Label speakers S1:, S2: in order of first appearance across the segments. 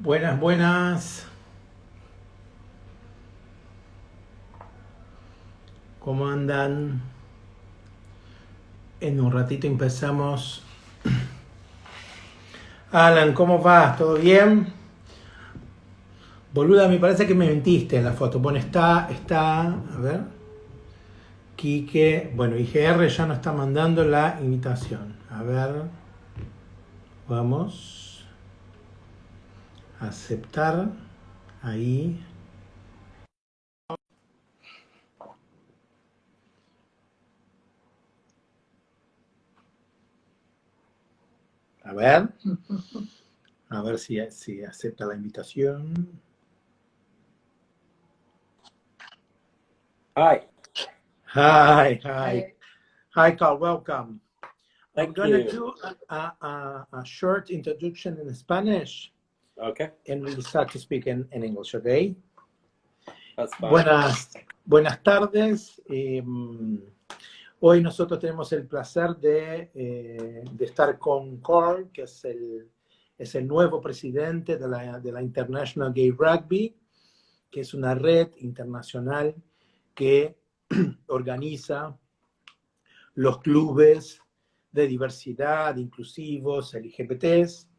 S1: Buenas, buenas. ¿Cómo andan? En un ratito empezamos. Alan, ¿cómo vas? ¿Todo bien? Boluda, me parece que me mentiste en la foto. Bueno, está, a ver. Quique, bueno, IGR ya nos está mandando la invitación. A ver, vamos a aceptar. Ahí. A ver si acepta la invitación.
S2: Hi.
S1: Hi, Carl, welcome. I'm
S2: Thank
S1: going to
S2: you.
S1: do a short introduction in Spanish.
S2: Okay,
S1: And we'll start to speak in English, okay?
S2: that's fine.
S1: Buenas tardes. Hoy nosotros tenemos el placer de estar con Carl, que es el nuevo presidente de la International Gay Rugby, que es una red internacional que organiza los clubes de diversidad, inclusivos, LGBTs,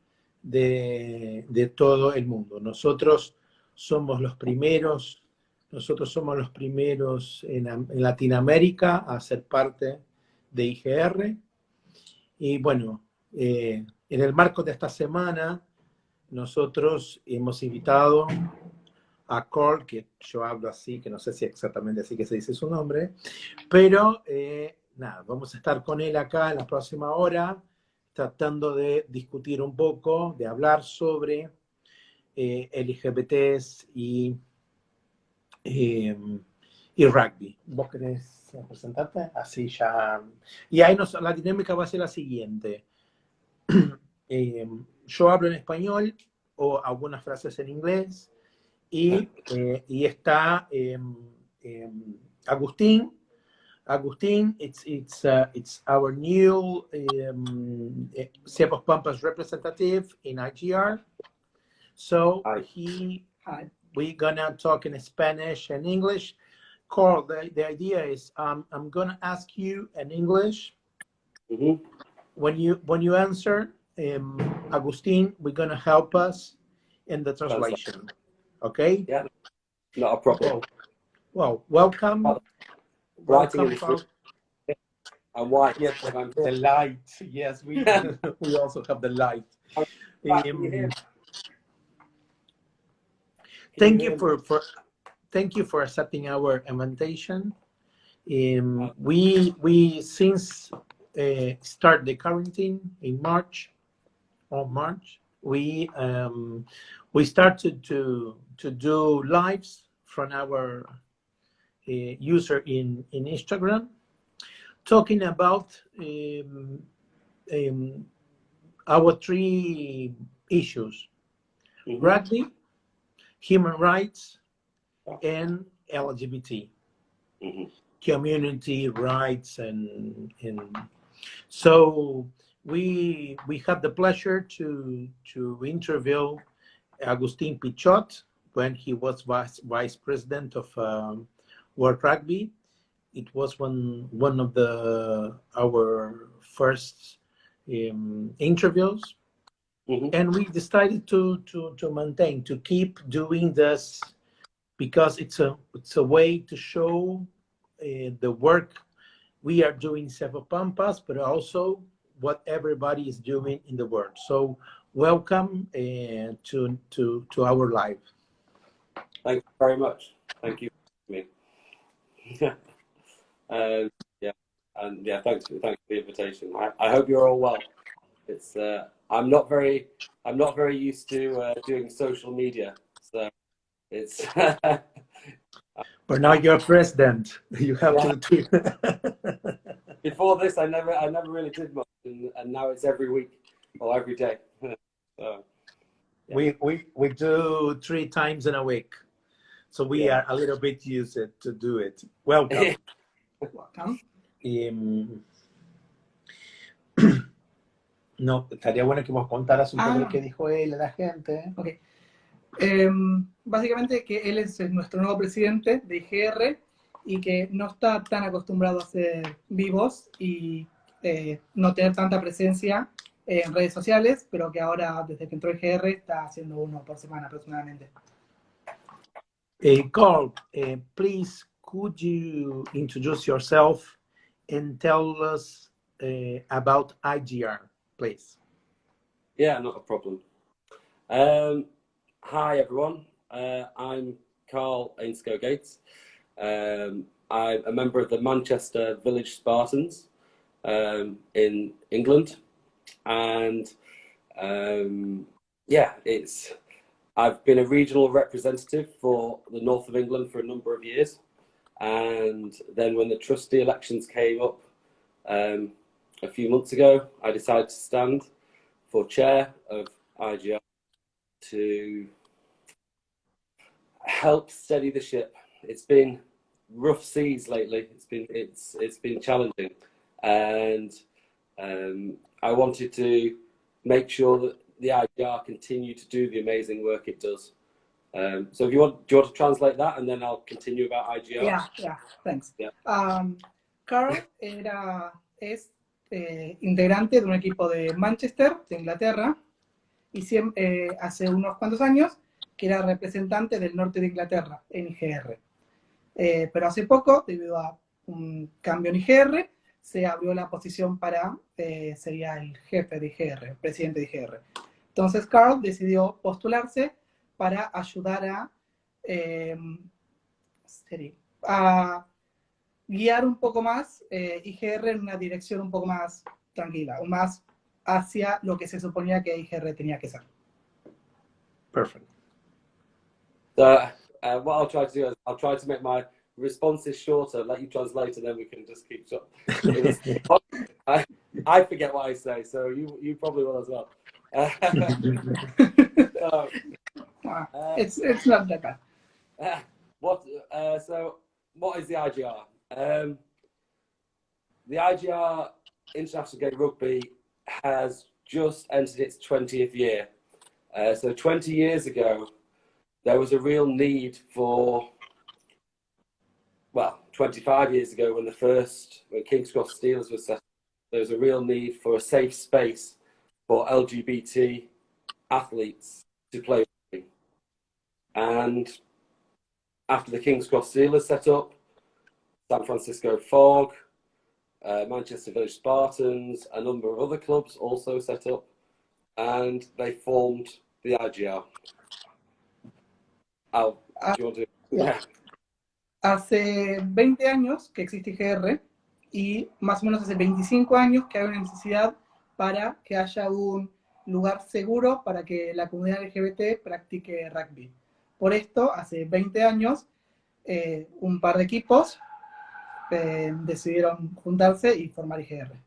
S1: de todo el mundo. Nosotros somos los primeros en Latinoamérica a ser parte de IGR. Y bueno, en el marco de esta semana, nosotros hemos invitado a Carl, que yo hablo así, que no sé si exactamente así que se dice su nombre, pero nada, vamos a estar con él acá en la próxima hora, tratando de discutir un poco, de hablar sobre LGBTs y rugby. ¿Vos querés presentarte? Así ya. Y ahí la dinámica va a ser la siguiente. Yo hablo en español o algunas frases en inglés y está Agustín. Agustín, it's our new Sierra Pampas representative in IGR. So we're gonna talk in Spanish and English. Carl, the idea is I'm gonna ask you in English.
S2: Mm-hmm.
S1: When you answer, Agustin, we're gonna help us in the translation. Okay?
S2: Yeah, not a problem.
S1: Well, welcome. Welcome, Carl.
S2: And white, yes, I'm
S1: the light. Yes, we we also have the light. Thank you for accepting our invitation. We since start the quarantine in March. We started to do lives from our user in Instagram, talking about our three issues: rugby, human rights, and LGBT community rights, and so we have the pleasure to interview Agustin Pichot when he was vice president of World Rugby. It was one of our first interviews, and we decided to keep doing this because it's a way to show the work we are doing in Sierra Pampas, but also what everybody is doing in the world. So welcome to our live.
S2: Thank you very much. Thank you for me. Thanks for the invitation. I hope you're all well. It's I'm not very used to doing social media, so it's.
S1: But now you're president. You have to do.
S2: Before this, I never really did much, and now it's every week or every day. So,
S1: yeah. We do 3 times in a week, so we are a little bit used to do it. Welcome. Welcome. No, estaría bueno que vos contaras un poco lo que dijo él a la gente.
S3: Okay. Básicamente que él es nuestro nuevo presidente de IGR y que no está tan acostumbrado a hacer vivos y no tener tanta presencia en redes sociales, pero que ahora, desde que entró IGR, está haciendo uno por semana aproximadamente.
S1: Carl, please, could you introduce yourself and tell us about IGR, please?
S2: Yeah, not a problem. Hi, everyone. I'm Carl Ainscough-Gates. I'm a member of the Manchester Village Spartans in England. And yeah, I've been a regional representative for the north of England for a number of years. And then when the trustee elections came up a few months ago, I decided to stand for chair of IGR to help steady the ship. It's been rough seas lately. It's been challenging, and I wanted to make sure that the IGR continue to do the amazing work it does. So do you want to translate that, and then I'll continue about IGR?
S3: Yeah, thanks.
S2: Yeah.
S3: Carl es integrante de un equipo de Manchester, de Inglaterra, y hace unos cuantos años que era representante del norte de Inglaterra en IGR. Pero hace poco, debido a un cambio en IGR, se abrió la posición para, sería el jefe de IGR, el presidente de IGR. Entonces Carl decidió postularse para ayudar a guiar un poco más IGR en una dirección un poco más tranquila, o más hacia lo que se suponía que IGR tenía que ser.
S1: Perfect.
S2: So what I'll try to do is I'll try to make my responses shorter, let you translate, and then we can just keep short. I forget what I say, so you probably will as well. So,
S3: it's not that bad.
S2: So what is the IGR? The IGR, International Game Rugby, has just entered its 20th year. So 20 years ago, there was a real need for, well, 25 years ago when King's Cross Steelers was set up, there was a real need for a safe space for LGBT athletes to play rugby. And after the King's Cross Steelers set up, San Francisco Fog, Manchester Village Spartans, a number of other clubs also set up, and they formed the IGR. Do you want to? Yeah.
S3: Hace 20 años que existe IGR y más o menos hace 25 años que hay una necesidad para que haya un lugar seguro para que la comunidad LGBT practique rugby. Por esto, hace 20 años, un par de equipos decidieron juntarse y formar IGR.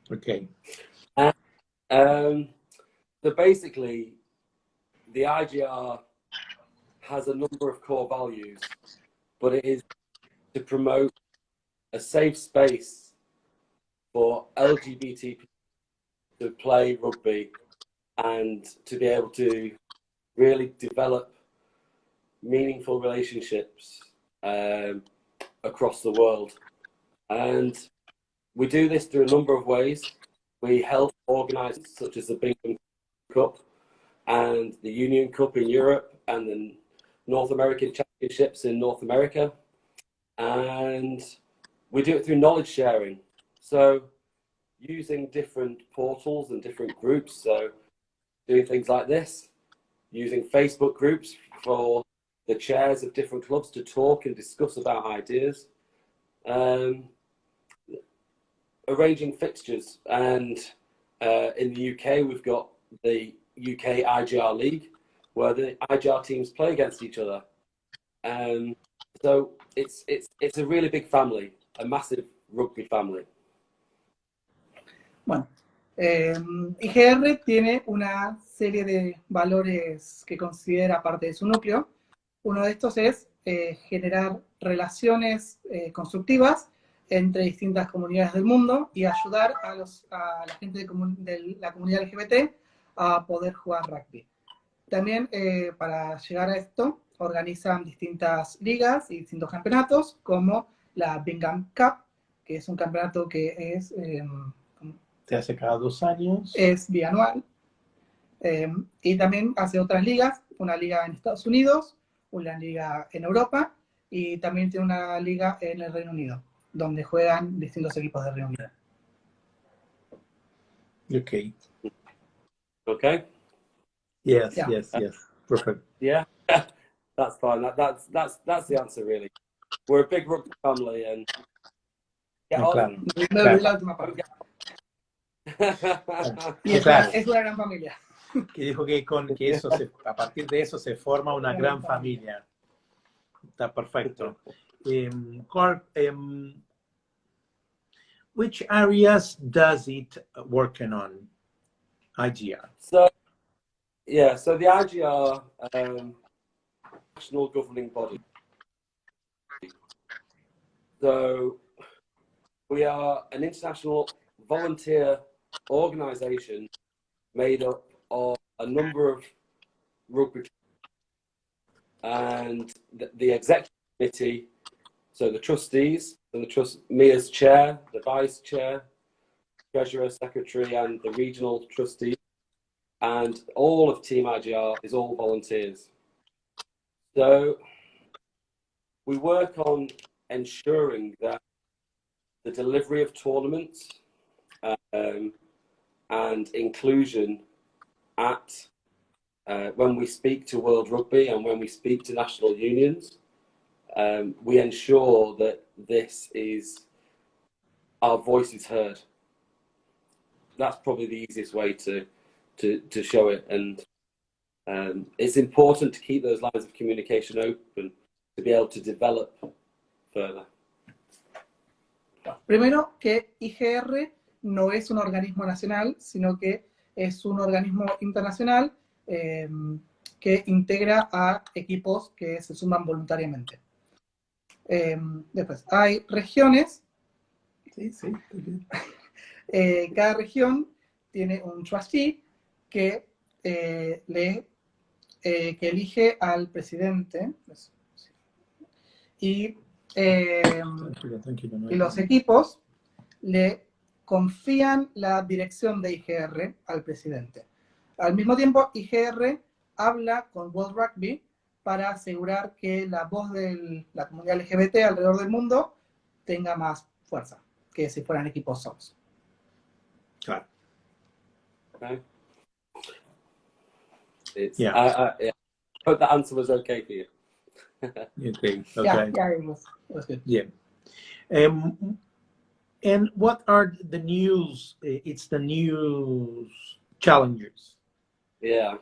S1: Okay.
S2: So basically, the IGR has a number of core values, but it is to promote a safe space for LGBT people to play rugby and to be able to really develop meaningful relationships across the world. And we do this through a number of ways. We help organise such as the Bingham Cup and the Union Cup in Europe and the North American Championships in North America. And we do it through knowledge sharing. So using different portals and different groups. So doing things like this, using Facebook groups for the chairs of different clubs to talk and discuss about ideas. Arranging fixtures, and in the UK we've got the UK IGR League where the IGR teams play against each other. So it's a really big family, a massive rugby family.
S3: Bueno, IGR tiene una serie de valores que considera parte de su núcleo. Uno de estos es generar relaciones constructivas entre distintas comunidades del mundo y ayudar a la gente de la comunidad LGBT a poder jugar rugby. También para llegar a esto organizan distintas ligas y distintos campeonatos, como la Bingham Cup, que es un campeonato que
S1: Se hace cada 2 años.
S3: es bianual. Y también hace otras ligas, una liga en Estados Unidos, una liga en Europa, y también tiene una liga en el Reino Unido, donde juegan distintos equipos de Reino Unido.
S1: Okay.
S2: Okay.
S1: Yes,
S3: Yeah.
S1: yes. Perfect.
S2: Yeah, that's fine. That's the answer, really. We're a big rugby family, and
S1: No, claro.
S3: Me olvidé la última parte. Y
S1: Claro.
S3: es una gran familia.
S1: Que dijo que eso a partir de eso se forma una gran familia. Está perfecto. Carl, which areas does it working on? IGR.
S2: So the IGR, national governing body. So we are an international volunteer organisation made up of a number of rugby and the executive committee, so the trustees, and me as chair, the vice chair, treasurer, secretary, and the regional trustees, and all of Team IGR is all volunteers. So we work on ensuring that the delivery of tournaments and inclusion at when we speak to World Rugby and when we speak to national unions, we ensure that our voice is heard. That's probably the easiest way to show it, and it's important to keep those lines of communication open to be able to develop further.
S3: Primero, que IGR no es un organismo nacional, sino que es un organismo internacional que integra a equipos que se suman voluntariamente. Después, hay regiones.
S1: Sí.
S3: Cada región tiene un trustee que elige al presidente. Y
S1: Tranquilo, no
S3: y los equipos le confían la dirección de IGR al presidente. Al mismo tiempo, IGR habla con World Rugby para asegurar que la voz de la comunidad LGBT alrededor del mundo tenga más fuerza que si fueran equipos solos.
S1: Claro.
S2: Okay.
S1: Yeah.
S2: I hope that answer was okay for you.
S1: Okay.
S3: Yeah, it was good.
S1: Yeah. And what are the news? It's the news challenges.
S2: Yeah.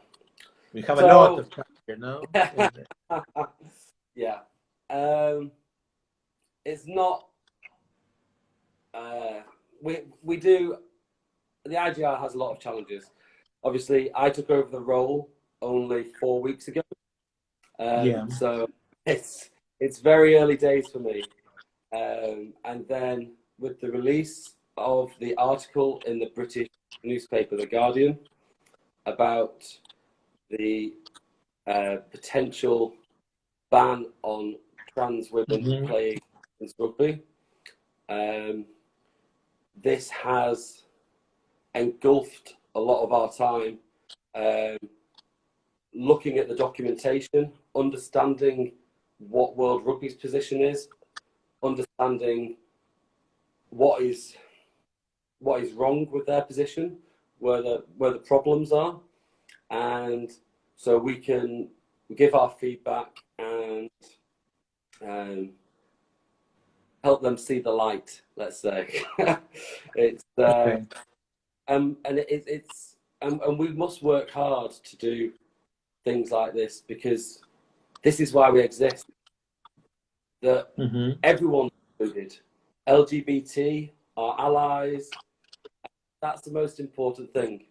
S1: We have a lot of challenges, no?
S2: Yeah. It's not. We do. The IGR has a lot of challenges. Obviously, I took over the role only 4 weeks ago. So it's very early days for me. And then with the release of the article in the British newspaper, The Guardian, about the potential ban on trans women playing rugby, this has engulfed a lot of our time looking at the documentation, understanding what World Rugby's position is, understanding what is wrong with their position, where the problems are, and so we can give our feedback and help them see the light. Let's say it's
S1: Okay.
S2: and we must work hard to do things like this, because this is why we exist. That everyone's included. LGBT, our allies, that's the most important thing.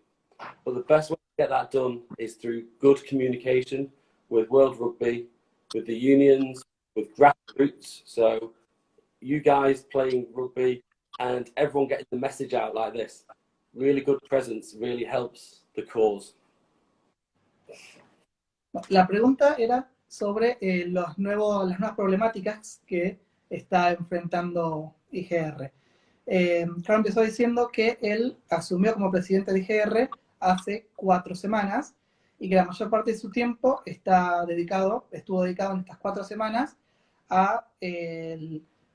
S2: But the best way to get that done is through good communication with World Rugby, with the unions, with grassroots. So you guys playing rugby and everyone getting the message out like this. Really good presence really helps the cause.
S3: La pregunta era sobre las nuevas problemáticas que está enfrentando IGR. Carl empezó diciendo que él asumió como presidente de IGR hace 4 semanas y que la mayor parte de su tiempo estuvo dedicado en estas 4 semanas a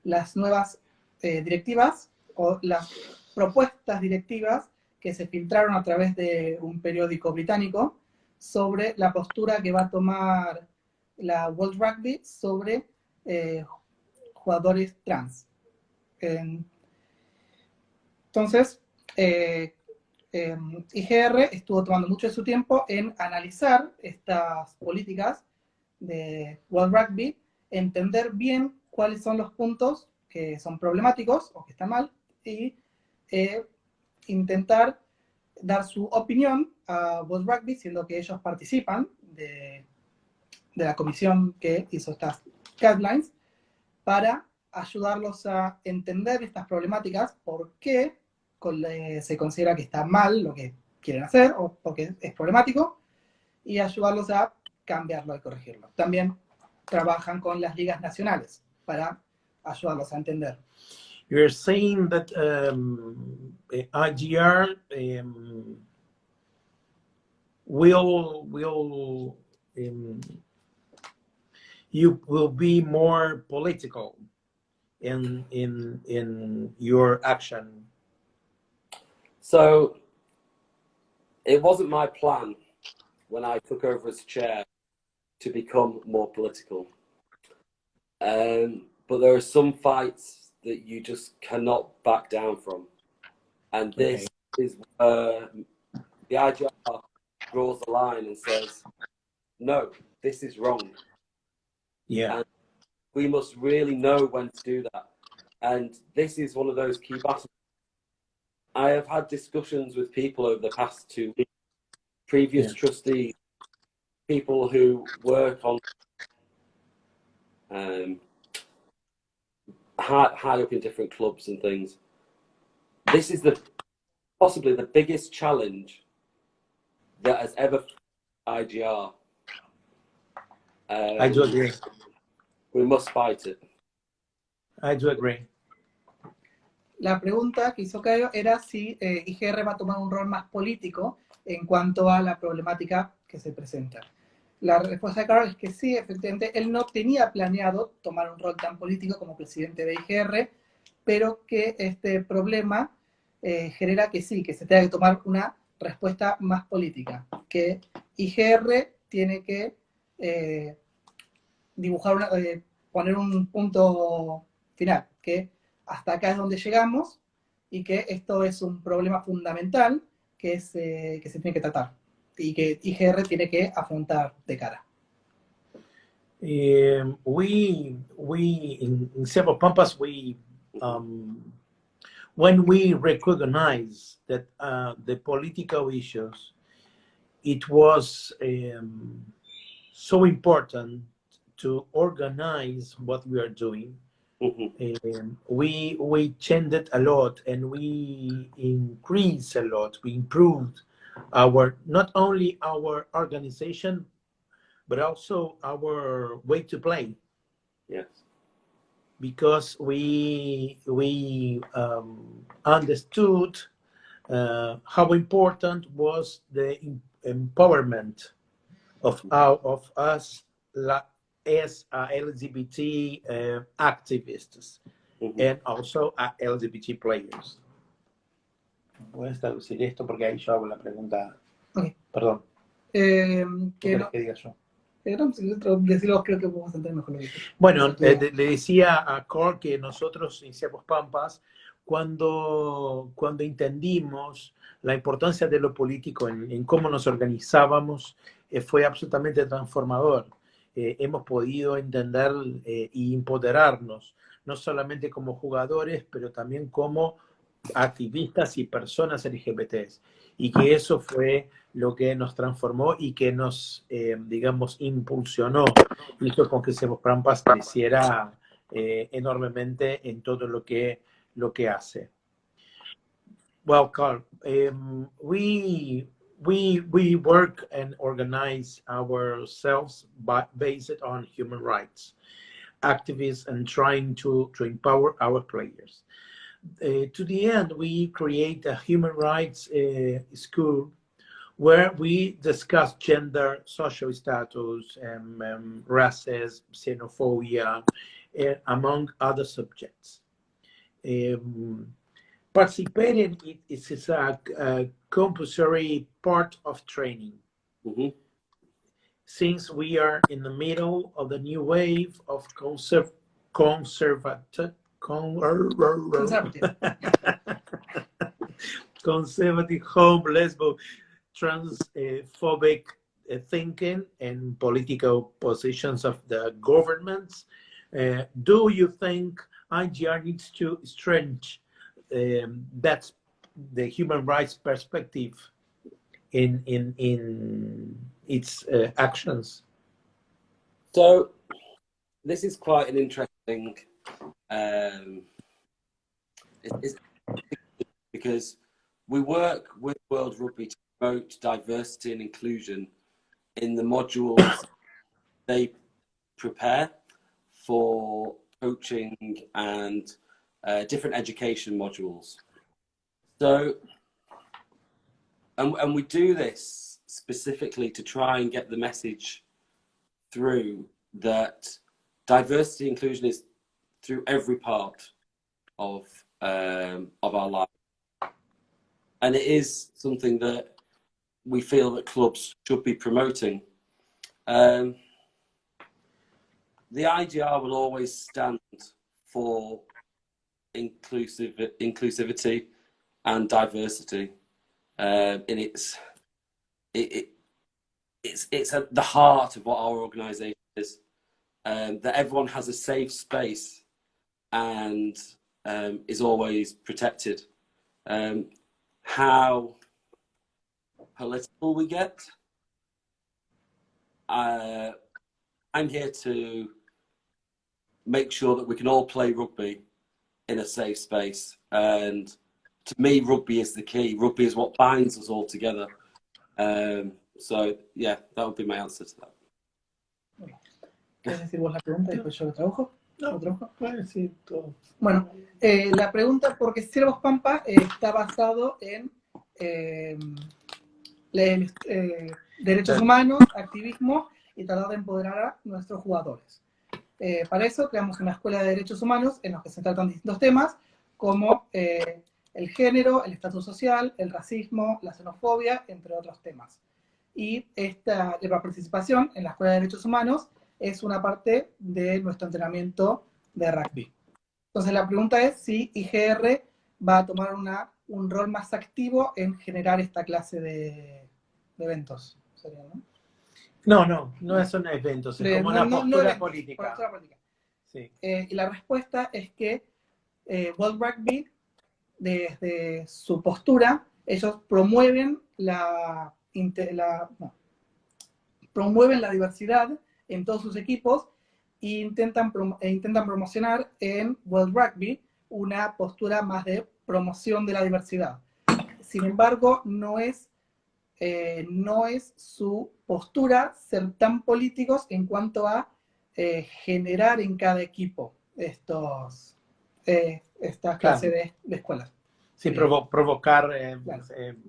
S3: las nuevas directivas o las propuestas directivas que se filtraron a través de un periódico británico sobre la postura que va a tomar la World Rugby sobre jugadores trans. Entonces, IGR estuvo tomando mucho de su tiempo en analizar estas políticas de World Rugby, entender bien cuáles son los puntos que son problemáticos o que están mal y intentar dar su opinión a World Rugby, siendo que ellos participan de la comisión que hizo estas guidelines, para ayudarlos a entender estas problemáticas, por qué se considera que está mal lo que quieren hacer o porque es problemático, y ayudarlos a cambiarlo y corregirlo. También trabajan con las ligas nacionales para ayudarlos a entender.
S1: You're saying that IGR you will be more political in your action.
S2: So it wasn't my plan when I took over as chair to become more political. But there are some fights that you just cannot back down from. And this is where the IGR draws the line and says, no, this is wrong.
S1: Yeah.
S2: And we must really know when to do that. And this is one of those key battles. I have had discussions with people over the past 2 weeks, previous trustees, people who work on high up in different clubs and things. This is possibly the biggest challenge that has ever IGR.
S1: I do agree.
S2: We must fight it.
S1: I do agree.
S3: La pregunta que hizo Caio era si IGR va a tomar un rol más político en cuanto a la problemática que se presenta. La respuesta de Carl es que sí, efectivamente, él no tenía planeado tomar un rol tan político como presidente de IGR, pero que este problema genera que sí, que se tenga que tomar una respuesta más política, que IGR tiene que poner un punto final, que hasta acá es donde llegamos y que esto es un problema fundamental que se tiene que tratar y que IGR tiene que afrontar de cara.
S1: We in Cerro Pampas, when we recognize that the political issues, it was so important to organize what we are doing. We changed a lot and we increased a lot. We improved not only our organization, but also our way to play.
S2: Yes.
S1: Because we understood how important was the empowerment of us as LGBT activists and also LGBT players. ¿Puedes traducir esto? Porque ahí yo hago la pregunta.
S3: Okay.
S1: Perdón.
S3: Que
S1: diga yo?
S3: Decirlo, creo que podemos entender mejor lo que
S1: Bueno, le decía a Carl que nosotros en Cerro Pampas, cuando entendimos la importancia de lo político en cómo nos organizábamos, fue absolutamente transformador. Hemos podido entender y empoderarnos, no solamente como jugadores, pero también como activistas y personas LGBTs. Y que eso fue lo que nos transformó y que nos, digamos, impulsionó. Hizo con que Cerro Pampas creciera enormemente en todo lo que hace. Well, Carl, we we work and organize ourselves based on human rights activists and trying to empower our players. To the end, we create a human rights school where we discuss gender, social status, races, xenophobia, among other subjects. Participating is a compulsory part of training.
S2: Mm-hmm.
S1: Since we are in the middle of the new wave of conservative home lesbo transphobic thinking and political positions of the governments, do you think IGR needs to strengthen that's the human rights perspective in its actions?
S2: So this is quite an interesting because we work with World Rugby to promote diversity and inclusion in the modules they prepare for coaching and different education modules. So, and we do this specifically to try and get the message through that diversity inclusion is through every part of our life, and it is something that we feel that clubs should be promoting. The IGR will always stand for inclusivity and diversity. It's at the heart of what our organisation is. That everyone has a safe space and is always protected. How political we get, I'm here to make sure that we can all play rugby in a safe space. And to me, rugby is the key. Rugby is what binds us all together. So, yeah, that would be my answer to that.
S3: ¿Quieres decir vos la pregunta y después yo lo trabajo?
S1: No, puede decir todo.
S3: Bueno, la pregunta, porque Siervos Pampa está basado en derechos humanos, activismo y tratar de empoderar a nuestros jugadores. Para eso creamos una escuela de derechos humanos en los que se tratan distintos temas como el género, el estatus social, el racismo, la xenofobia, entre otros temas. Y la participación en la escuela de derechos humanos es una parte de nuestro entrenamiento de rugby. Entonces la pregunta es si IGR va a tomar un rol más activo en generar esta clase de eventos. ¿Sería, no?
S1: No son eventos, es como una postura política.
S3: Postura política.
S1: Sí.
S3: Y la respuesta es que World Rugby, desde su postura, ellos promueven promueven la diversidad en todos sus equipos e intentan promocionar en World Rugby una postura más de promoción de la diversidad. Sin embargo, no es su postura ser tan políticos en cuanto a generar en cada equipo esta clase de escuelas.
S1: Sí, provocar,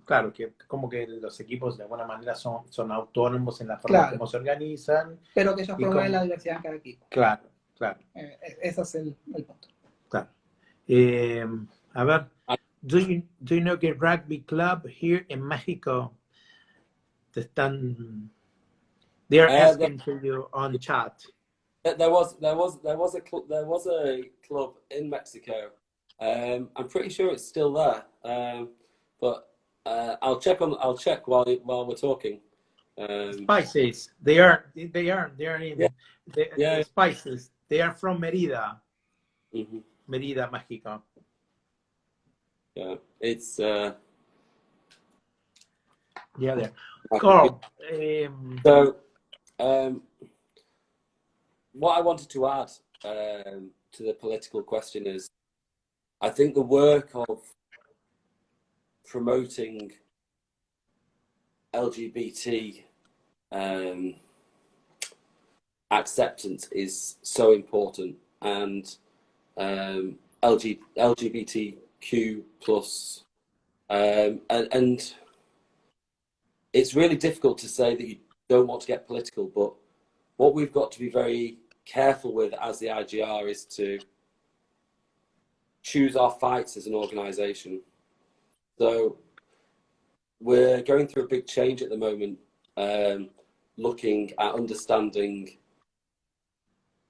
S3: claro.
S1: que como que los equipos de alguna manera son autónomos en la forma como se organizan.
S3: Pero que ellos promueven la diversidad en cada equipo.
S1: Claro.
S3: Ese es el punto.
S1: Claro. A ver, do you know que Rugby Club here in Mexico they are asking for you on chat.
S2: There was a club in Mexico. I'm pretty sure it's still there, but I'll check while we're talking.
S1: Spices, they are in Spices. They are from Mérida, Mérida, Mexico.
S2: Yeah, it's
S1: there. Carl,
S2: so what I wanted to add to the political question is, I think the work of promoting LGBT acceptance is so important, and LGBTQ plus, and it's really difficult to say that you don't want to get political, but what we've got to be very careful with as the IGR is to choose our fights as an organisation. So we're going through a big change at the moment, looking at understanding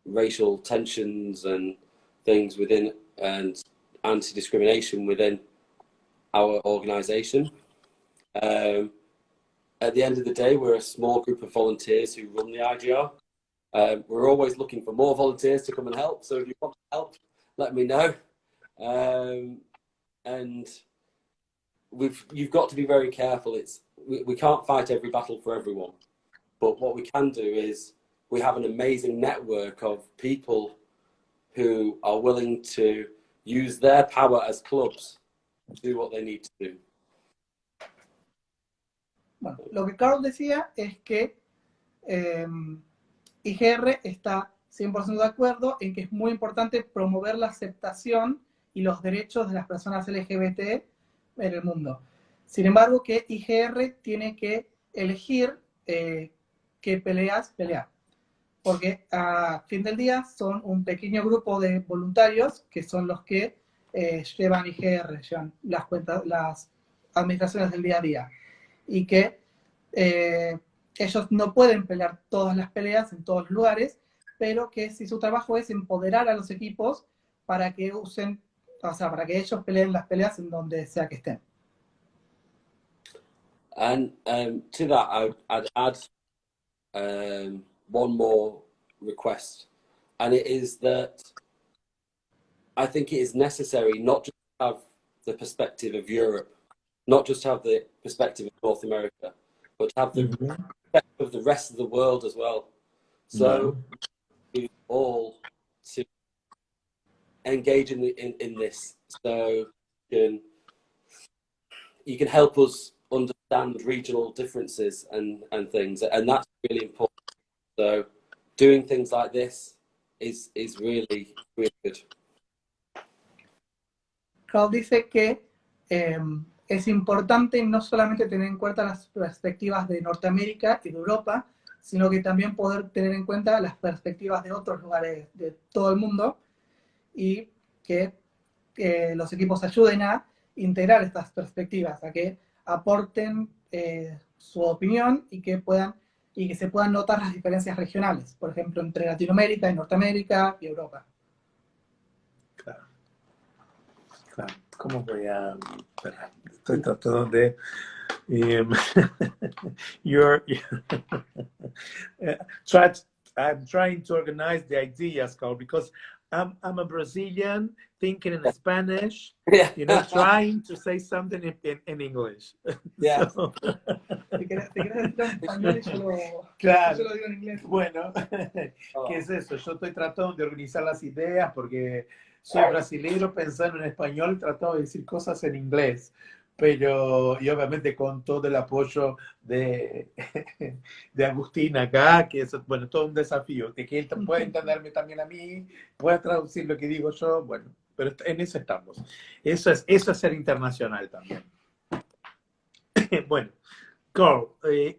S2: racial tensions and things within, and anti-discrimination within our organisation. At the end of the day, we're a small group of volunteers who run the IGR. We're always looking for more volunteers to come and help. So if you want to help, let me know. And you've got to be very careful. We can't fight every battle for everyone. But what we can do is we have an amazing network of people who are willing to use their power as clubs to do what they need to do.
S3: Bueno, lo que Carl decía es que IGR está 100% de acuerdo en que es muy importante promover la aceptación y los derechos de las personas LGBT en el mundo. Sin embargo, que IGR tiene que elegir qué peleas pelear. Porque a fin del día son un pequeño grupo de voluntarios que son los que llevan IGR, llevan las cuentas, las administraciones del día a día. Y que ellos no pueden pelear todas las peleas en todos los lugares, pero que si su trabajo es empoderar a los equipos para que usen, o sea, para que ellos peleen las peleas en donde sea que estén.
S2: And to that, I'd add one more request, and it is that I think it is necessary not just to have the perspective of Europe, not just to have the perspective of North America, but to have the perspective of the rest of the world as well. So we all to engage in this, so you can help us understand regional differences and things, and that's really important. So doing things like this is really, really good.
S3: Carl dice que es importante no solamente tener en cuenta las perspectivas de Norteamérica y de Europa, sino que también poder tener en cuenta las perspectivas de otros lugares de todo el mundo, y que los equipos ayuden a integrar estas perspectivas, a que aporten su opinión y que se puedan notar las diferencias regionales, por ejemplo, entre Latinoamérica y Norteamérica y Europa.
S1: Claro. Claro. ¿Cómo voy a...? Espera, estoy tratando de... I'm trying to organize the ideas, Carl, because I'm a Brazilian thinking in Spanish,
S2: Yeah.
S1: you know, trying to say something in English.
S2: Yeah.
S1: So,
S3: Te querés decir en español y
S1: claro.
S3: yo lo digo en inglés.
S1: Bueno, ¿qué es eso? Yo estoy tratando de organizar las ideas porque soy brasileño pensando en español, tratando de decir cosas en inglés. Pero, y obviamente con todo el apoyo de Agustín acá, que es, bueno, todo un desafío, de que él pueda entenderme también a mí, pueda traducir lo que digo yo, bueno, pero en eso estamos. Eso es ser internacional también. Bueno, Carl,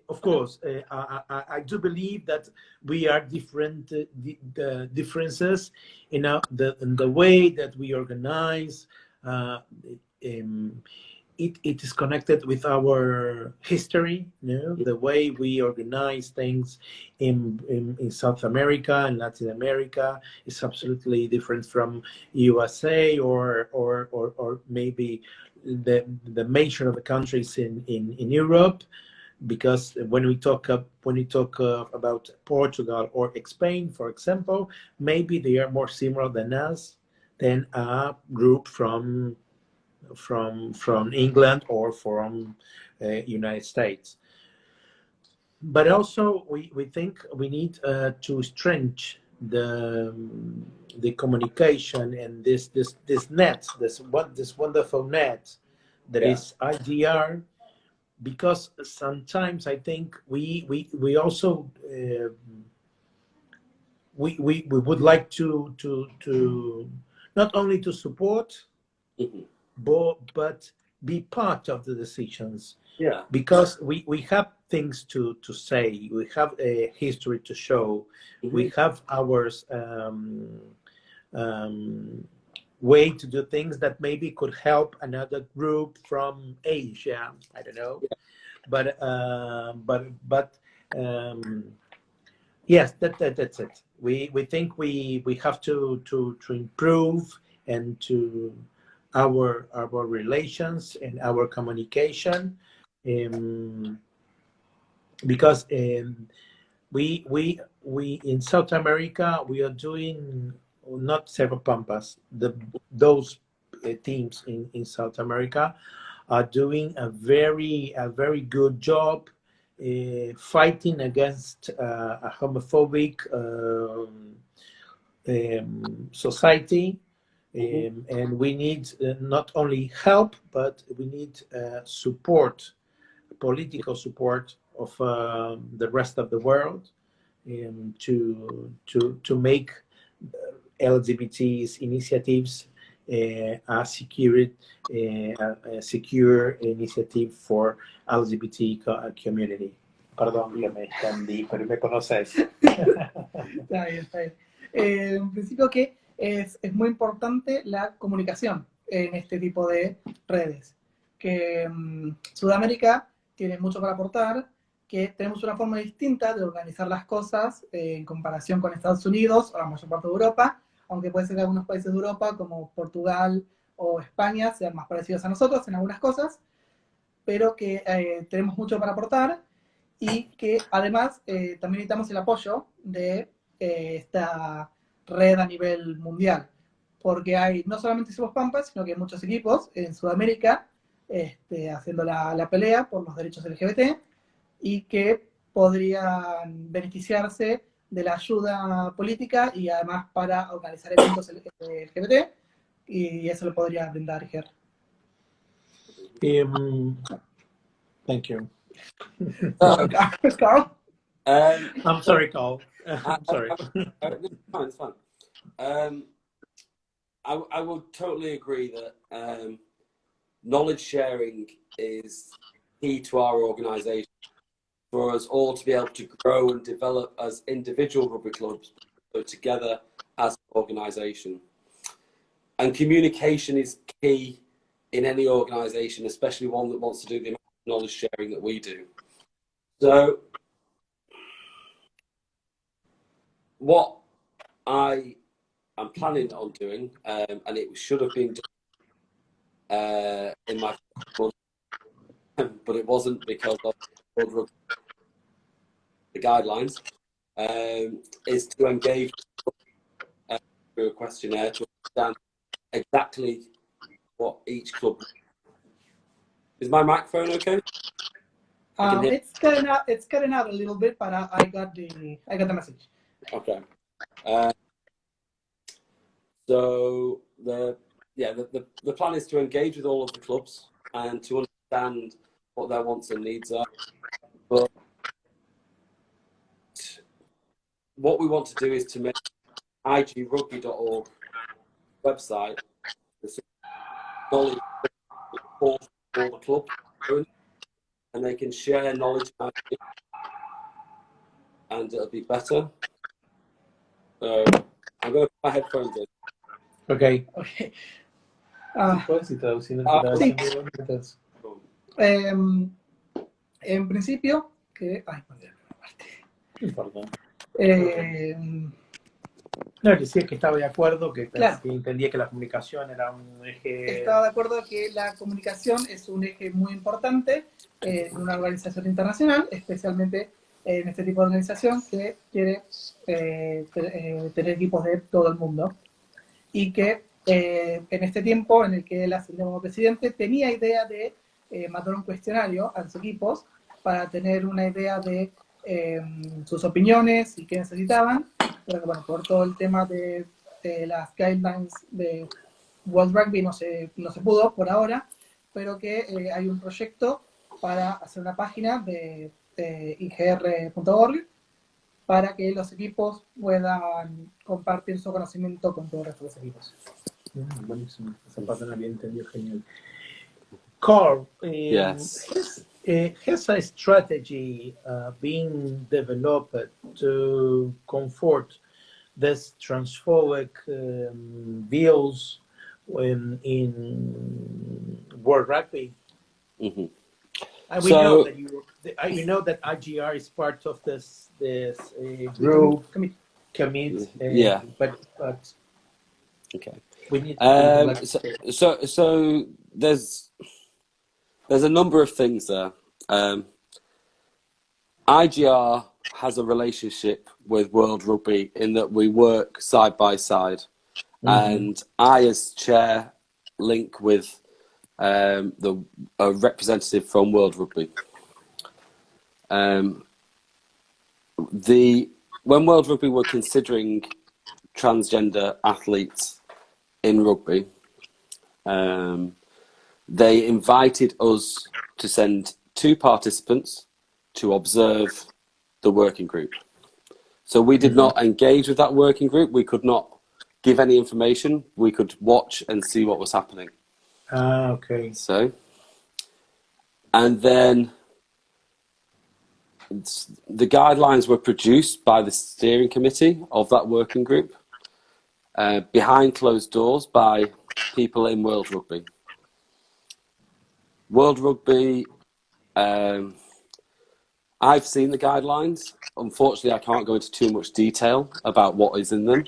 S1: of course, I do believe that we are different, the differences in the way that we organize. It is connected with our history, you know, the way we organize things in South America and Latin America is absolutely different from USA or maybe the major of the countries in Europe, because when we talk about Portugal or Spain, for example, maybe they are more similar than us, than a group from England or from United States. But also we think we need to strengthen the communication and this net, this wonderful net that is IGR, because sometimes I think we also we would like to not only to support, but be part of the decisions.
S2: Yeah.
S1: Because we have things to say, we have a history to show, we have our way to do things that maybe could help another group from Asia. I don't know, but yes, that's it. We think we have to improve and to our relations and our communication, because we in South America we are doing, not Cerro Pampas, those teams in South America are doing a very good job fighting against a homophobic society. And we need not only help, but we need support, political support of the rest of the world, to make LGBT's initiatives a secure initiative for LGBT community. Perdón que me extendí, pero me conoces.
S3: Está bien, está bien. En principio que es muy importante la comunicación en este tipo de redes. Que Sudamérica tiene mucho para aportar, que tenemos una forma distinta de organizar las cosas en comparación con Estados Unidos o la mayor parte de Europa, aunque puede ser que algunos países de Europa, como Portugal o España, sean más parecidos a nosotros en algunas cosas, pero que tenemos mucho para aportar y que además también necesitamos el apoyo de esta red a nivel mundial, porque hay no solamente Somos Pampas, sino que hay muchos equipos en Sudamérica haciendo la pelea por los derechos LGBT y que podrían beneficiarse de la ayuda política y además para organizar eventos LGBT, y eso lo podría brindar Ger.
S1: Thank you.
S3: Carl?
S1: I'm sorry, Carl. I'm sorry.
S2: It's fine. I would totally agree that knowledge sharing is key to our organisation, for us all to be able to grow and develop as individual rugby clubs, but together as an organisation. And communication is key in any organisation, especially one that wants to do the amount of knowledge sharing that we do. So what I am planning on doing, and it should have been done in my first month, but it wasn't because of the guidelines, is to engage through a questionnaire to understand exactly what each club. Is my microphone okay?
S3: It's cutting out a little bit, but I got the message.
S2: Okay. So the plan is to engage with all of the clubs and to understand what their wants and needs are. But what we want to do is to make igrugby.org website the knowledge for the club, and they can share knowledge and it'll be better. So I'm going to put my headphones in.
S1: Okay.
S3: Okay. En principio, que... Ay,
S1: Perdón. No, decía que estaba de acuerdo, que,
S3: claro,
S1: que entendía que la comunicación era un eje...
S3: Estaba de acuerdo que la comunicación es un eje muy importante en una organización internacional, especialmente en este tipo de organización que quiere tener equipos de todo el mundo. Y que en este tiempo en el que él ascendió como presidente, tenía idea de mandar un cuestionario a los equipos para tener una idea de sus opiniones y qué necesitaban, pero que, bueno, por todo el tema de las guidelines de World Rugby no se pudo por ahora, pero que hay un proyecto para hacer una página de igr.org para que los equipos puedan compartir su conocimiento con todos los otros equipos.
S1: Buenísimo, esa parte no había entendido, genial. Carl,
S2: Yes.
S1: has a strategy being developed to comfort this transphobic views in World Rugby?
S2: Mm-hmm.
S1: And we
S2: So-
S1: know that you know that IGR is part of this group commit.
S2: Yeah.
S1: But
S2: Okay.
S1: we need to
S2: So there's a number of things there. IGR has a relationship with World Rugby in that we work side by side, and I, as chair, link with a representative from World Rugby. When World Rugby were considering transgender athletes in rugby, they invited us to send 2 participants to observe the working group. So we did not engage with that working group. We could not give any information. We could watch and see what was happening.
S1: okay.
S2: So, and then the guidelines were produced by the steering committee of that working group, behind closed doors by people in World Rugby. World Rugby, I've seen the guidelines. Unfortunately, I can't go into too much detail about what is in them,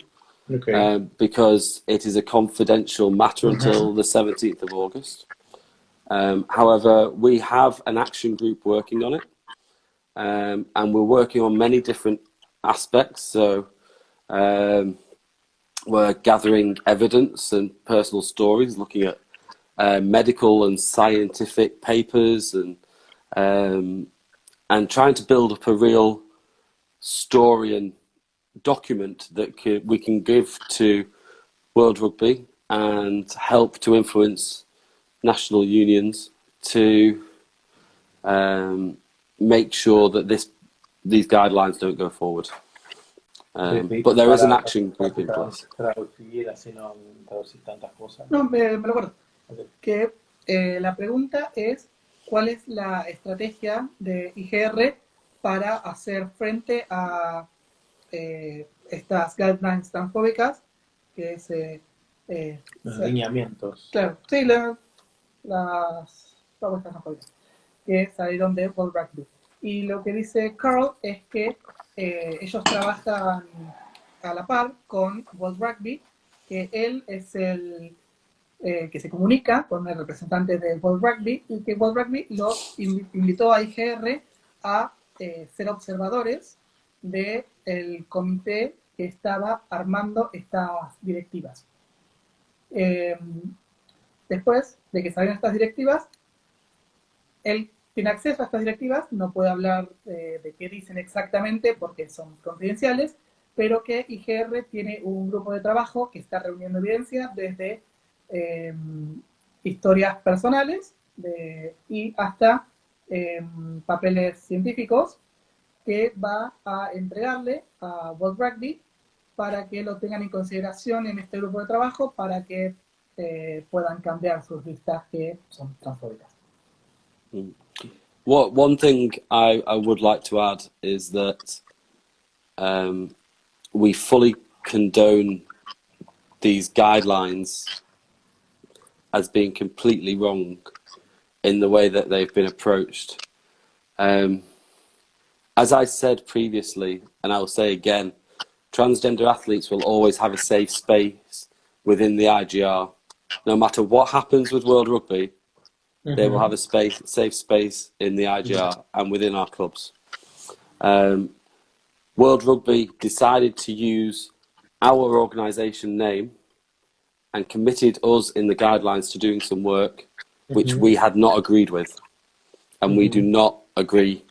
S1: Okay.
S2: because it is a confidential matter until the 17th of August. However, we have an action group working on it, and we're working on many different aspects. So we're gathering evidence and personal stories, looking at medical and scientific papers, and trying to build up a real story and document that we can give to World Rugby and help to influence national unions to make sure that these guidelines don't go forward. But there is an action group in place.
S3: No, me lo acuerdo.
S1: Okay.
S3: Que la pregunta es, ¿cuál es la estrategia de IGR para hacer frente a estas guidelines transfóbicas? Que es...
S1: Los lineamientos.
S3: Claro, sí, las propuestas transfóbicas que salieron de World Rugby. Y lo que dice Carl es que ellos trabajan a la par con World Rugby, que él es el que se comunica con el representante de World Rugby y que World Rugby los invitó a IGR a ser observadores del comité que estaba armando estas directivas. Después de que salieron estas directivas, él tiene acceso a estas directivas, no puede hablar de qué dicen exactamente porque son confidenciales, pero que IGR tiene un grupo de trabajo que está reuniendo evidencia desde historias personales y hasta papeles científicos que va a entregarle a World Rugby para que lo tengan en consideración en este grupo de trabajo para que puedan cambiar sus listas que son transfóbicas.
S2: One thing I would like to add is that we fully condone these guidelines as being completely wrong in the way that they've been approached. As I said previously, and I'll say again, transgender athletes will always have a safe space within the IGR. No matter what happens with World Rugby, they will have a safe space in the IGR and within our clubs. World Rugby decided to use our organisation name and committed us in the guidelines to doing some work which we had not agreed with. And we do not agree.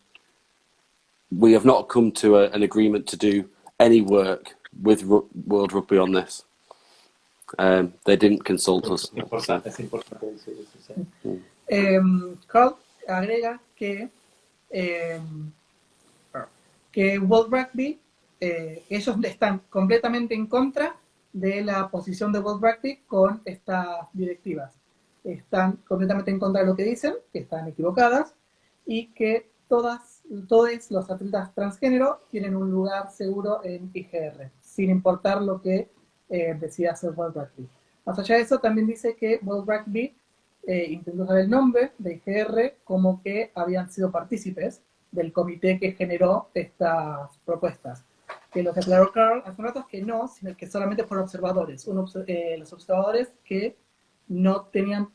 S2: We have not come to an agreement to do any work with World Rugby on this. They didn't consult us.
S1: Es importante decir eso, sí.
S3: Carl, agrega que World Rugby, ellos están completamente en contra de la posición de World Rugby con estas directivas. Están completamente en contra de lo que dicen, que están equivocadas, y que todos los atletas transgénero tienen un lugar seguro en IGR, sin importar lo que decida hacer World Rugby. Más allá de eso, también dice que World Rugby intentó usar el nombre de IGR como que habían sido partícipes del comité que generó estas propuestas. Que lo que aclaró Carl hace un rato es que no, sino que solamente fueron observadores. Los observadores que no tenían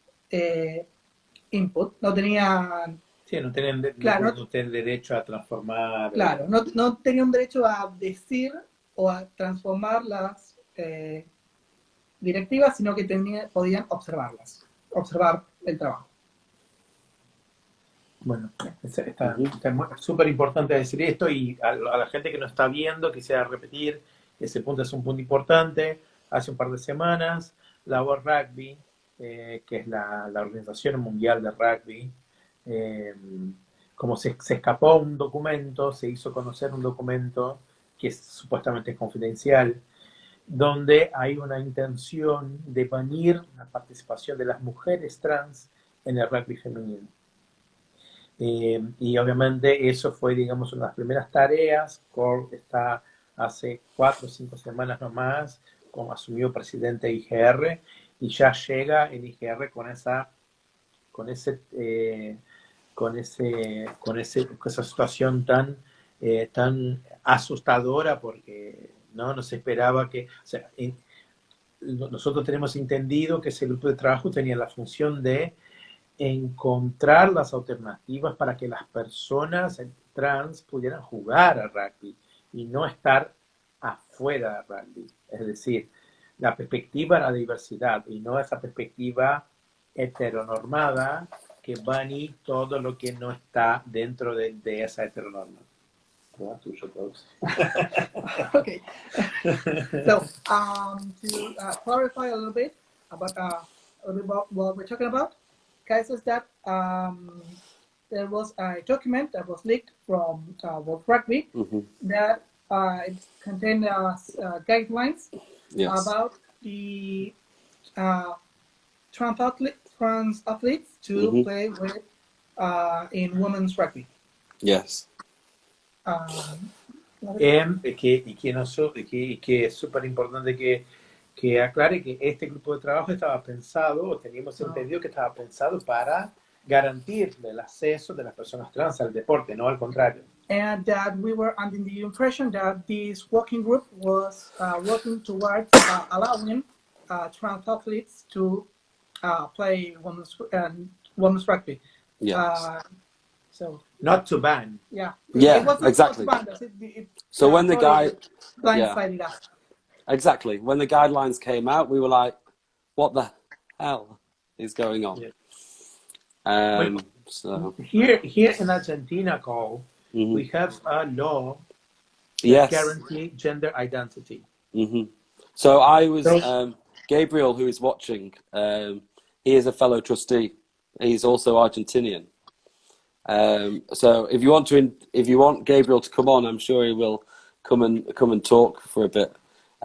S3: input, no tenían...
S1: Sí, no tienen,
S3: claro,
S1: no tienen derecho a transformar.
S3: Claro, no tenían derecho a decir o a transformar las directivas, sino que podían observar el trabajo.
S1: Bueno, está súper importante decir esto, y a la gente que nos está viendo quisiera repetir, ese punto es un punto importante. Hace un par de semanas, la World Rugby, que es la Organización Mundial de Rugby, como se escapó un documento, se hizo conocer un documento que supuestamente es confidencial, donde hay una intención de banir la participación de las mujeres trans en el rugby femenino. Y obviamente eso fue, digamos, una de las primeras tareas. Cole está hace 4 o 5 semanas nomás, como asumió presidente de IGR, y ya llega el IGR con esa situación tan asustadora, porque no se esperaba que, o sea, nosotros tenemos entendido que ese grupo de trabajo tenía la función de encontrar las alternativas para que las personas trans pudieran jugar al rugby y no estar afuera del rugby. Es decir, la perspectiva de la diversidad y no esa perspectiva heteronormada que bani todo lo que no está dentro de esa heteronorma.
S3: Okay. So, to clarify a little bit about what we're talking about, Kai says that there was a document that was leaked from World Rugby that it contained guidelines about the trans athletes to play with in women's rugby.
S2: Yes.
S1: Que es súper importante que aclare que este grupo de trabajo estaba pensado, o teníamos entendido que estaba pensado para garantir el acceso de las personas trans al deporte, no al contrario.
S3: And that we were under the impression that this working group was working towards allowing trans athletes to play women's rugby.
S2: Yes.
S3: So
S1: not to ban.
S3: Yeah.
S2: Yeah,
S3: it wasn't
S2: exactly.
S3: Banned,
S2: So when the guy
S3: blindsided us.
S2: Exactly. When the guidelines came out, we were like, what the hell is going on?
S1: Yeah.
S2: So
S1: here in Argentina, Cole, we have a law
S2: that
S1: guarantees gender identity.
S2: So I was Gabriel, who is watching. He is a fellow trustee. He's also Argentinian. So if you want Gabriel to come on, I'm sure he will come and talk for a bit.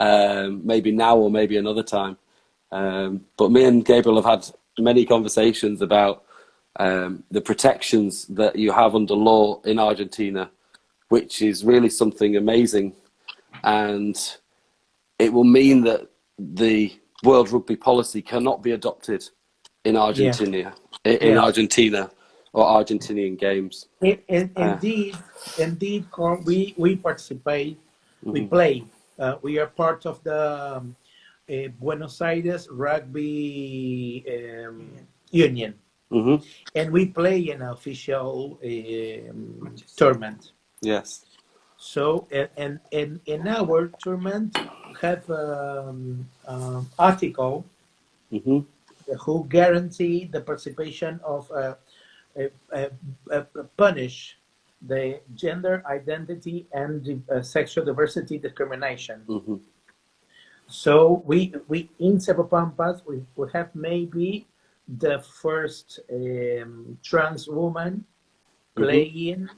S2: Maybe now or maybe another time. But me and Gabriel have had many conversations about the protections that you have under law in Argentina, which is really something amazing. And it will mean that the World Rugby policy cannot be adopted in Argentina, Argentina or Argentinian games.
S1: Indeed, Carl, we participate, we play. We are part of the Buenos Aires Rugby Union, and we play an official tournament.
S2: Yes.
S1: So, and in our tournament, have article who guarantee the participation of punish the gender identity and sexual diversity discrimination. So we in Sepapampas we have maybe the first trans woman playing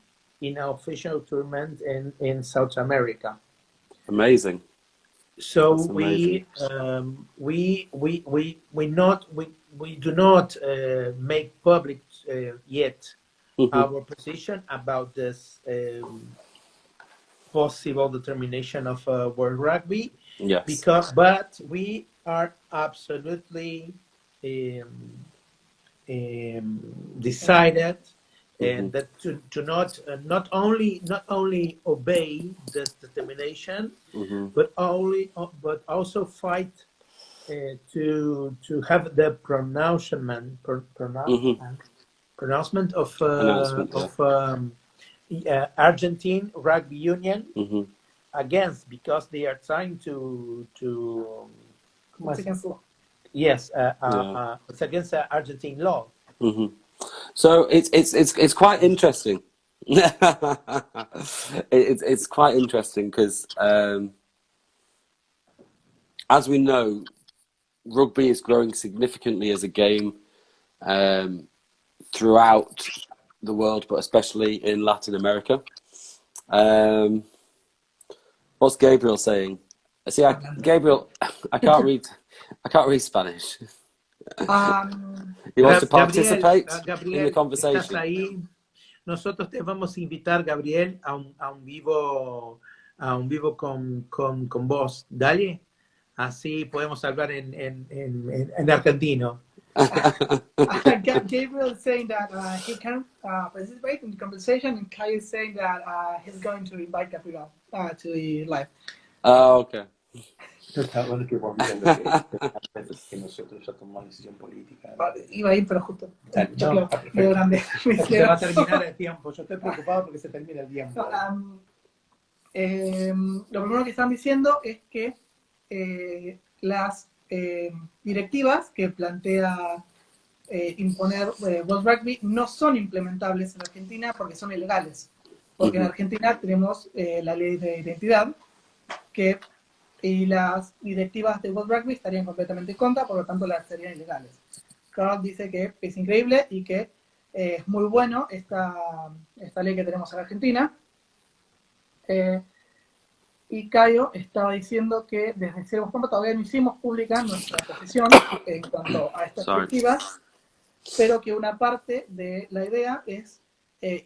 S1: in an official tournament in South America.
S2: Amazing.
S1: So
S2: That's amazing.
S1: we do not make public yet our position about this possible determination of World Rugby.
S2: Yes.
S1: But we are absolutely decided that to not only obey this determination, but also fight to have the pronouncement of Argentine Rugby Union against, because they are trying to
S3: It's against law.
S1: yes, it's against Argentine law.
S2: So it's quite interesting. It's quite interesting because as we know, rugby is growing significantly as a game throughout the world, but especially in Latin America. What's Gabriel saying? See, Gabriel, I can't read Spanish. He wants to participate
S1: Gabriel,
S2: in the conversation.
S1: ¿estás ahí? Nosotros te vamos a invitar, Gabriel, a un vivo con vos. Dale, así podemos hablar en argentino.
S3: Gabriel is saying that he can participate in the conversation, and Kai is saying that he's going to invite Gabriel to the live.
S2: Oh, okay.
S1: Está bueno que vos que nosotros ya tomamos decisión política.
S3: Iba a ir, pero justo.
S1: No,
S3: Medio grande.
S1: Se va a terminar el tiempo. Yo estoy preocupado porque se termina el tiempo.
S3: Lo primero que están diciendo es que las directivas que plantea imponer World Rugby no son implementables en Argentina porque son ilegales. Porque en Argentina tenemos la ley de identidad y las directivas de World Rugby estarían completamente en contra, por lo tanto las serían ilegales. Carl dice que es increíble y que es muy bueno esta ley que tenemos en Argentina. Y Caio estaba diciendo que desde Ciervos Pompa todavía no hicimos pública nuestra posición en cuanto a estas directivas, pero que una parte de la idea es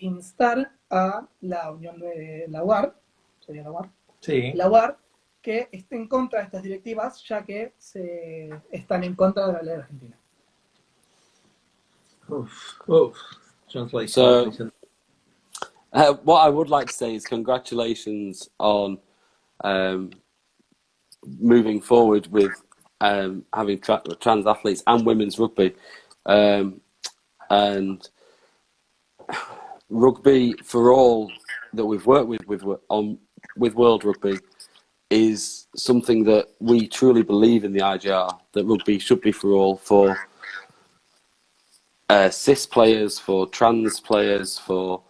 S3: instar a la Unión de la UAR, ¿sería la UAR?
S1: Sí.
S3: La UAR, que esté en contra de estas directivas, ya que están en contra de la ley argentina.
S2: So, what I would like to say is congratulations on moving forward with having trans athletes and women's rugby, and rugby for all that we've worked with World Rugby is something that we truly believe in the IGR, that rugby should be for all, for cis players, for trans players, for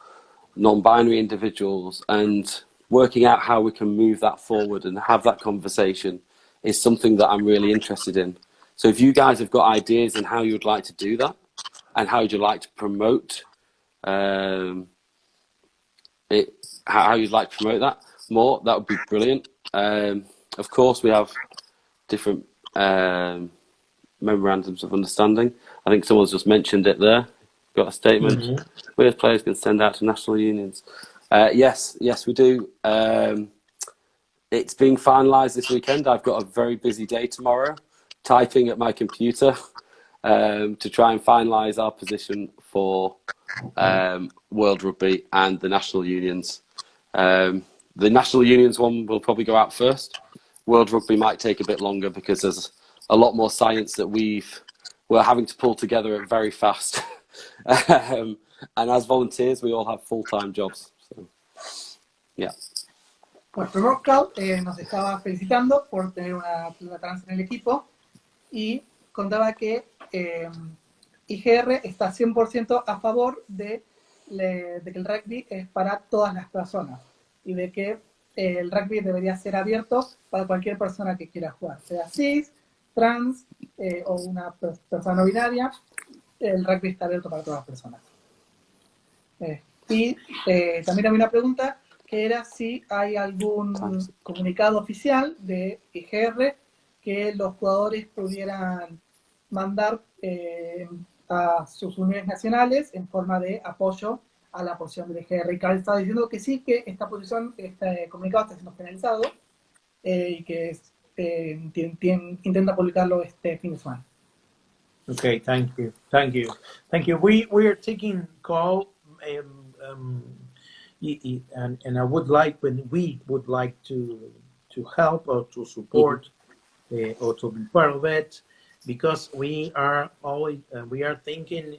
S2: non-binary individuals, and working out how we can move that forward and have that conversation is something that I'm really interested in. So if you guys have got ideas on how you'd like to do that and how you'd like to promote how you'd like to promote that more, that would be brilliant. Of course, we have different memorandums of understanding. I think someone's just mentioned it there. Got a statement. Where players can send out to national unions. Yes, we do. It's being finalised this weekend. I've got a very busy day tomorrow, typing at my computer to try and finalise our position for World Rugby and the national unions. The national unions one will probably go out first. World Rugby might take a bit longer because there's a lot more science that we're having to pull together very fast. And as volunteers, we all have full-time jobs. So, yeah.
S3: Bueno, primero Carl nos estaba felicitando por tener una trans en el equipo y contaba que IGR está 100% a favor de que el rugby es para todas las personas y de que el rugby debería ser abierto para cualquier persona que quiera jugar, sea cis, trans o una persona no binaria, el rugby está abierto para todas las personas. Y también había una pregunta que era si hay algún comunicado oficial de IGR que los jugadores pudieran mandar a sus uniones nacionales en forma de apoyo a la posición del IGR. Y Carl estaba diciendo que sí, que esta posición, este comunicado está siendo finalizado y que intenta publicarlo este fin de semana.
S1: Okay, thank you. We are taking call, and I would like, when we would like to help or to support or to be part of it, because we are always we are thinking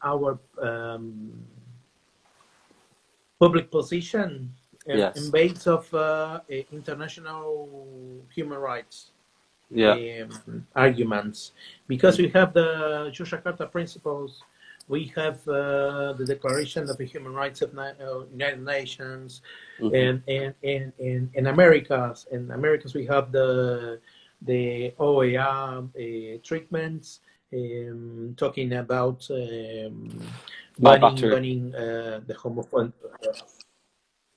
S1: our public position in base of international human rights. Arguments, because we have the Yogyakarta Principles, we have the Declaration of the Human Rights of United Nations, and in Americas. In Americas, we have the OER treatments, talking about banning the homophone.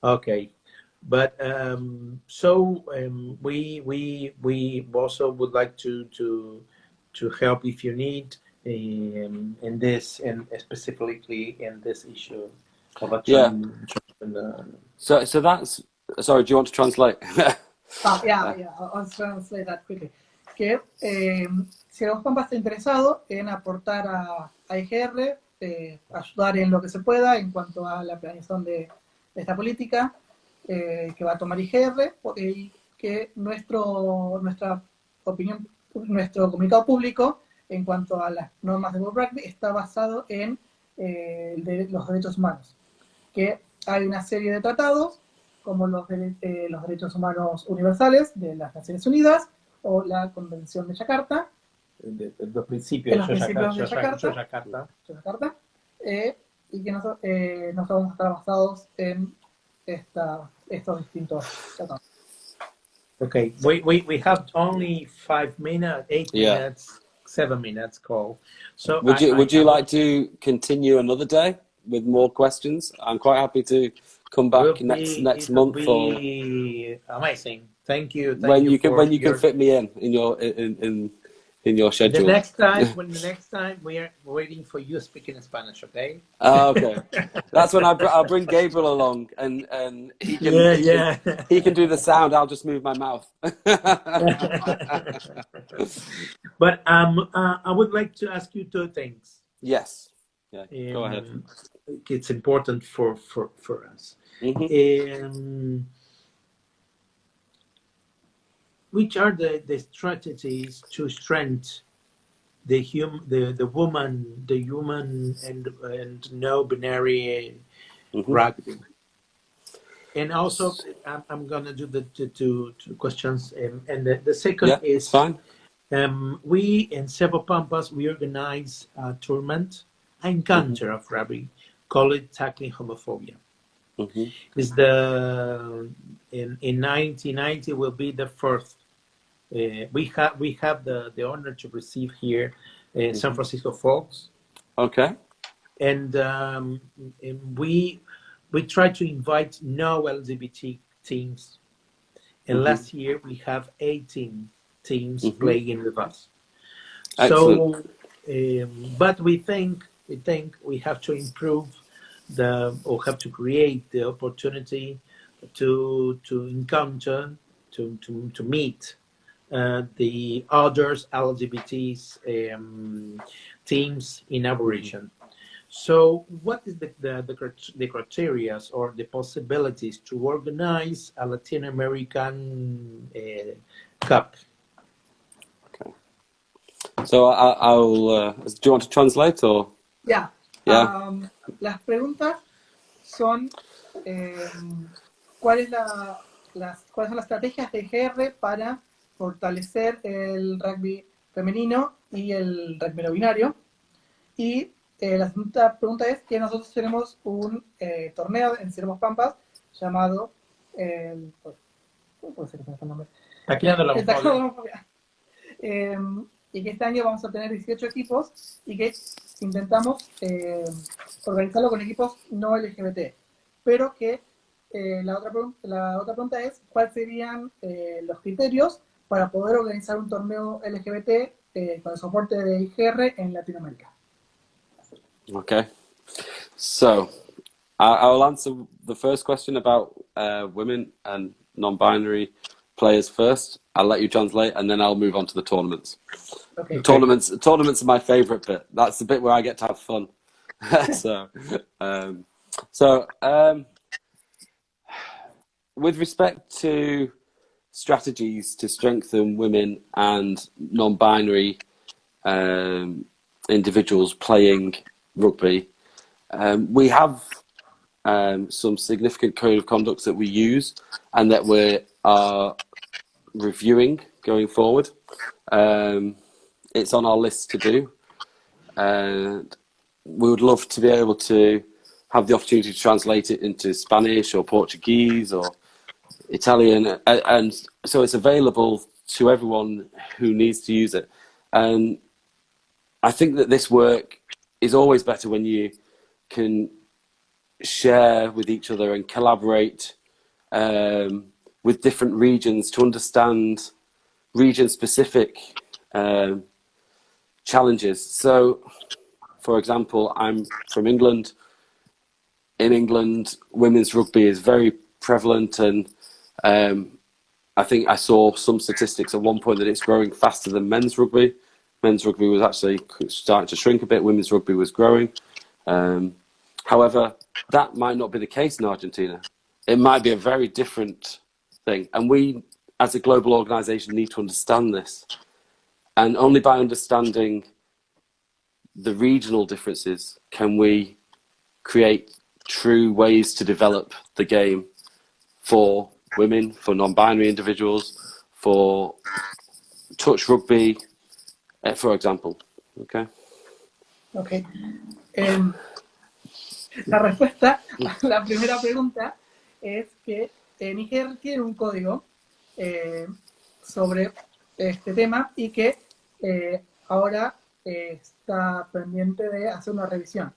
S1: Okay. But we also would like to help if you need in this, and specifically in this issue of
S2: So that's, sorry, do you want to translate?
S3: I'll translate that quickly. Que si el Pampa está interesado en aportar a IGR, ayudar en lo que se pueda en cuanto a la planeación de esta política que va a tomar IGR, y que nuestra opinión, nuestro comunicado público en cuanto a las normas de World Rugby está basado en los derechos humanos, que hay una serie de tratados como los derechos humanos universales de las Naciones Unidas o la Convención de Yakarta,
S1: los principios de
S3: Yakarta, y que nosotros vamos a estar basados en estos distintos tratados.
S1: Okay, we have only 5 minutes, 8 minutes, 7 minutes call. So
S2: would you like to continue another day with more questions? I'm quite happy to come back next month.
S1: Amazing. Thank you.
S2: When you can fit me in your schedule.
S1: The next time we are waiting for you speaking Spanish, okay?
S2: Okay. That's when I'll bring Gabriel along, and he can do the sound. I'll just move my mouth.
S1: But I would like to ask you 2 things.
S2: Yes. Yeah. Go ahead.
S1: It's important for us. Which are the strategies to strengthen the human and no-binary rugby? And also, I'm gonna do the 2 questions, and the second is
S2: fine.
S1: We in Cerro Pampas we organize a tournament, encounter of rugby, call it Tackling Homophobia. Is in 1990 will be the first. We have the honor to receive here San Francisco Folks.
S2: Okay.
S1: And we try to invite no LGBT teams. And last year we have 18 teams playing with us.
S2: Excellent.
S1: So, but we think we have to improve or have to create the opportunity to encounter, to meet the others LGBTs teams in our region. So what is the criteria or the possibilities to organize a Latin American Cup?
S2: Okay. So I'll do you want to translate or?
S3: Yeah. Las preguntas son ¿cuáles son las estrategias de IGR para fortalecer el rugby femenino y el rugby no binario? Y la segunda pregunta es que nosotros tenemos un torneo en Cerro Pampas llamado ¿cómo puede ser ese nombre?
S1: Tackling la homofobia.
S3: y que este año vamos a tener 18 equipos y que intentamos organizarlo con equipos no LGBT. Pero que la otra pregunta es, ¿cuáles serían los criterios para poder organizar un torneo LGBT con el soporte de IGR en Latinoamérica?
S2: Okay, so I'll answer the first question about women and non-binary players first. I'll let you translate, and then I'll move on to the tournaments.
S3: Okay.
S2: Tournaments are my favorite bit. That's the bit where I get to have fun. With respect to strategies to strengthen women and non-binary individuals playing rugby, we have some significant code of conducts that we use and that we are reviewing going forward. It's on our list to do, and we would love to be able to have the opportunity to translate it into Spanish or Portuguese or Italian, and so it's available to everyone who needs to use it. And I think that this work is always better when you can share with each other and collaborate with different regions to understand region-specific challenges. So, for example, I'm from England. In England, women's rugby is very prevalent, and I think I saw some statistics at one point that it's growing faster than men's rugby. Men's rugby was actually starting to shrink a bit. Women's rugby was growing. However, that might not be the case in Argentina. It might be a very different thing. And we, as a global organization, need to understand this. And only by understanding the regional differences can we create true ways to develop the game for women, for non-binary individuals, for touch rugby, for example. Okay.
S3: Okay. La respuesta a la primera pregunta es que Níger tiene un código sobre este tema y que ahora está pendiente de hacer una revisión.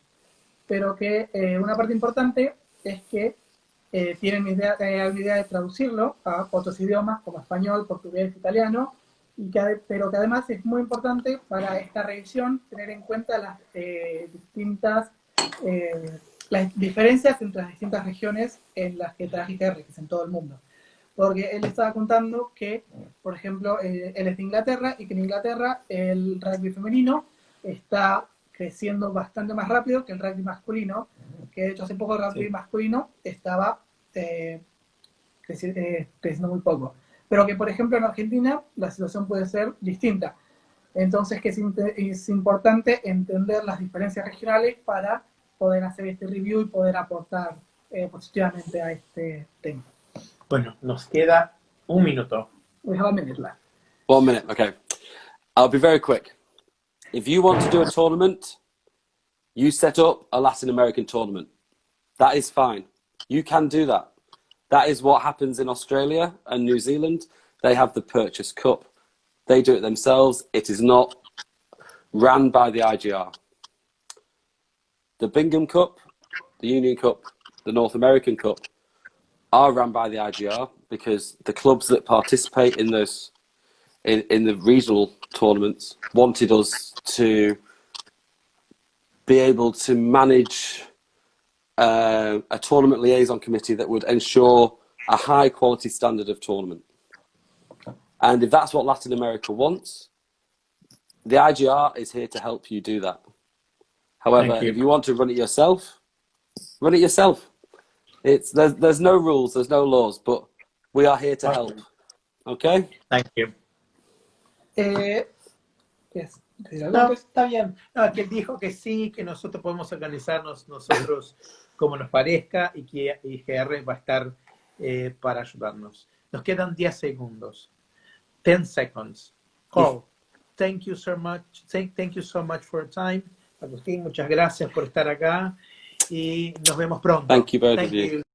S3: Pero que una parte importante es que tienen la idea de traducirlo a otros idiomas como español, portugués, italiano, pero que además es muy importante para esta revisión tener en cuenta las diferencias entre las distintas regiones en las que trabaja IGR, que es en todo el mundo. Porque él estaba contando que, por ejemplo, él es de Inglaterra y que en Inglaterra el rugby femenino está creciendo bastante más rápido que el rugby masculino, que de hecho hace poco el rugby masculino estaba creciendo muy poco. Pero que, por ejemplo, en Argentina la situación puede ser distinta. Entonces, que es importante entender las diferencias regionales para poder hacer este review y poder aportar positivamente a este tema.
S1: Bueno, nos queda un minuto.
S3: We have a minute left.
S2: 1 minute, okay. I'll be very quick. If you want to do a tournament, you set up a Latin American tournament. That is fine. You can do that. That is what happens in Australia and New Zealand. They have the Purchase Cup. They do it themselves. It is not ran by the IGR. The Bingham Cup, the Union Cup, the North American Cup are run by the IGR because the clubs that participate in those in the regional tournaments wanted us to be able to manage a tournament liaison committee that would ensure a high quality standard of tournament. And if that's what Latin America wants, the IGR is here to help you do that. However, if you want to run it yourself, run it yourself. There's no rules, there's no laws, but we are here to help. Okay?
S1: Thank you.
S3: Yes.
S1: No, está bien. No, que él dijo que sí, que nosotros podemos organizarnos nosotros como nos parezca y que IGR va a estar para ayudarnos. Nos quedan 10 segundos. 10 seconds. Oh, thank you so much. Thank you so much for your time. Agustín, muchas gracias por estar acá y nos vemos pronto.
S2: Thank you both of you.